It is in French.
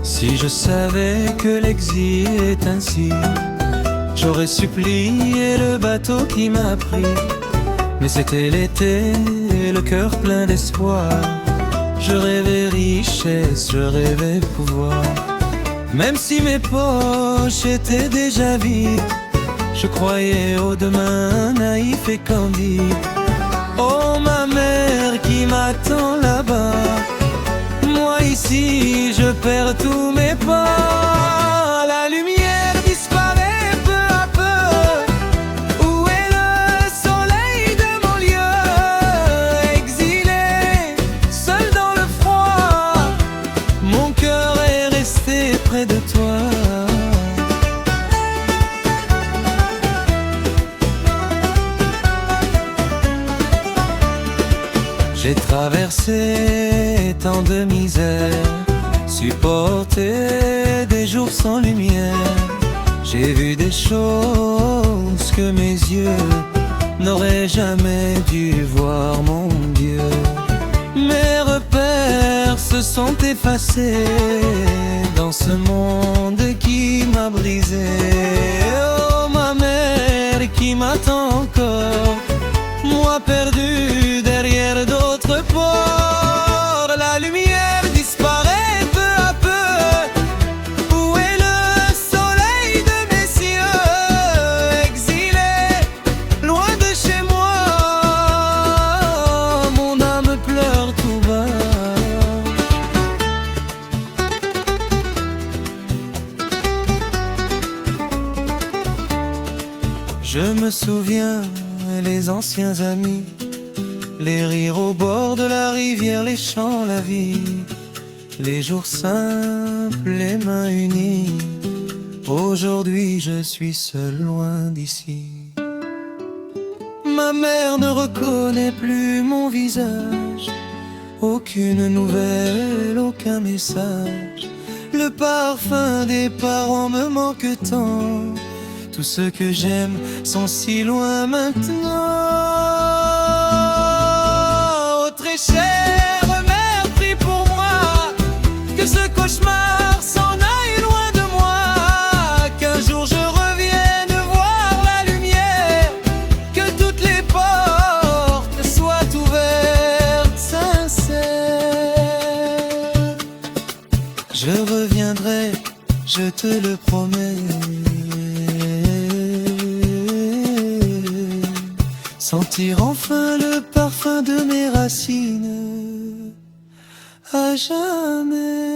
Si je savais que l'exil est ainsi, j'aurais supplié le bateau qui m'a pris. Mais c'était l'été, le cœur plein d'espoir. Je rêvais richesse, je rêvais pouvoir. Même si mes poches étaient déjà vides, je croyais au demain naïf et candide. Oh ma mère qui m'attend là-bas, moi ici je perds tous mes pas. La lumière disparaît peu à peu. Où est le soleil de mon lieu? Exilé, seul dans le froid, mon cœur est resté près de toi. J'ai traversé tant de misère, supporté des jours sans lumière. J'ai vu des choses que mes yeux n'auraient jamais dû voir, mon Dieu. Mes repères se sont effacés dans ce monde qui m'a brisé. Oh ma mère qui m'attend encore, moi perdu derrière d'autres ports. La lumière disparaît peu à peu. Où est le soleil de mes cieux? Exilé, loin de chez moi, mon âme pleure tout bas. Je me souviens les anciens amis, les rires au bord de la rivière, les chants, la vie, les jours simples, les mains unies. Aujourd'hui je suis seul loin d'ici. Ma mère ne reconnaît plus mon visage, aucune nouvelle, aucun message. Le parfum des parents me manque tant. Tous ceux que j'aime sont si loin maintenant. Oh très chère mère, prie pour moi, que ce cauchemar s'en aille loin de moi. Qu'un jour je revienne voir la lumière, que toutes les portes soient ouvertes, sincères. Je reviendrai, je te le promets. Sentir enfin le parfum de mes racines à jamais.